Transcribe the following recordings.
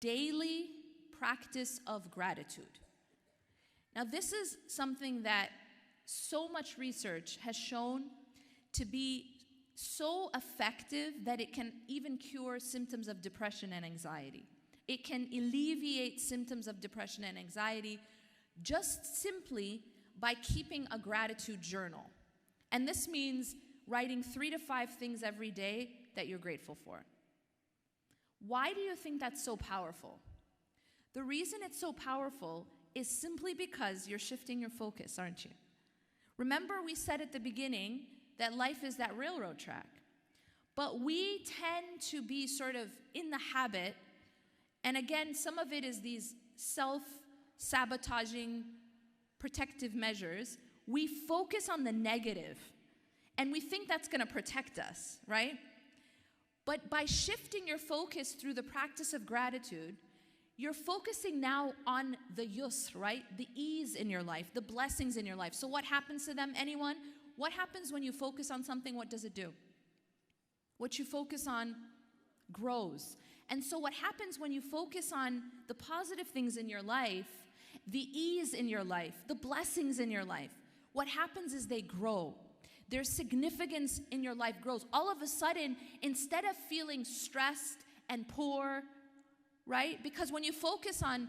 daily practice of gratitude. Now, this is something that so much research has shown to be so effective that it can even cure symptoms of depression and anxiety. It can alleviate symptoms of depression and anxiety just simply by keeping a gratitude journal. And this means writing 3 to 5 things every day that you're grateful for. Why do you think that's so powerful? The reason it's so powerful is simply because you're shifting your focus, aren't you? Remember, we said at the beginning that life is that railroad track. But we tend to be sort of in the habit, and again, some of it is these self-sabotaging protective measures. We focus on the negative, and we think that's going to protect us, right? But by shifting your focus through the practice of gratitude, you're focusing now on the yusr, right? The ease in your life, the blessings in your life. So what happens to them, anyone? What happens when you focus on something? What does it do? What you focus on grows. And so what happens when you focus on the positive things in your life, the ease in your life, the blessings in your life, what happens is they grow. Their significance in your life grows. All of a sudden, instead of feeling stressed and poor, right? Because when you focus on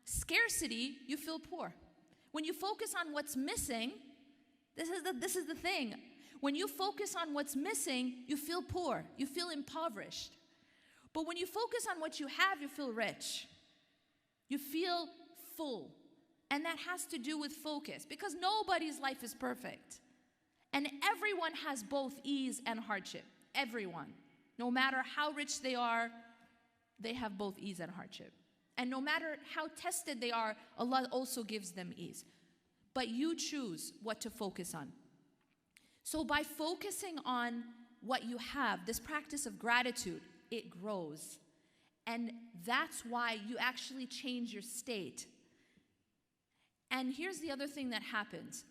scarcity, you feel poor. When you focus on what's missing, this is the thing. When you focus on what's missing, you feel poor. You feel impoverished. But when you focus on what you have, you feel rich. You feel full. And that has to do with focus, because nobody's life is perfect. And everyone has both ease and hardship. Everyone. No matter how rich they are, they have both ease and hardship. And no matter how tested they are, Allah also gives them ease. But you choose what to focus on. So by focusing on what you have, this practice of gratitude, it grows. And that's why you actually change your state. And here's the other thing that happens,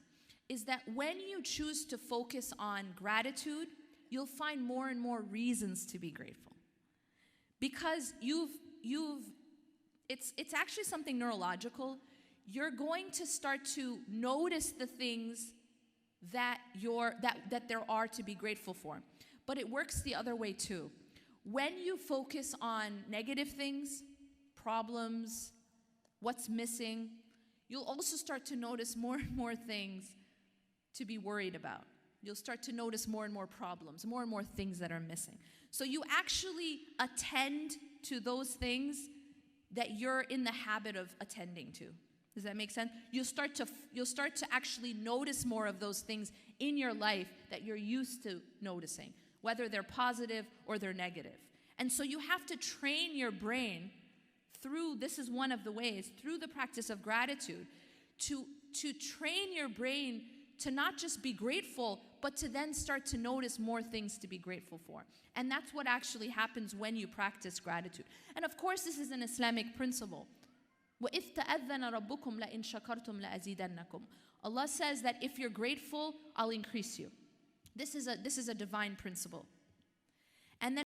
is that when you choose to focus on gratitude, you'll find more and more reasons to be grateful. Because it's actually something neurological. You're going to start to notice the things that there are to be grateful for. But it works the other way too. When you focus on negative things, problems, what's missing, you'll also start to notice more and more things to be worried about. You'll start to notice more and more problems, more and more things that are missing. So you actually attend to those things that you're in the habit of attending to. Does that make sense? You'll start to actually notice more of those things in your life that you're used to noticing, whether they're positive or they're negative. And so you have to train your brain through, this is one of the ways, through the practice of gratitude, to train your brain to not just be grateful, but to then start to notice more things to be grateful for. And that's what actually happens when you practice gratitude. And of course, this is an Islamic principle. وَإِذْ تَأَذَّنَ رَبُّكُمْ لَإِنْ شَكَرْتُمْ لَأَزِيدَنَّكُمْ. Allah says that if you're grateful, I'll increase you. This is a divine principle.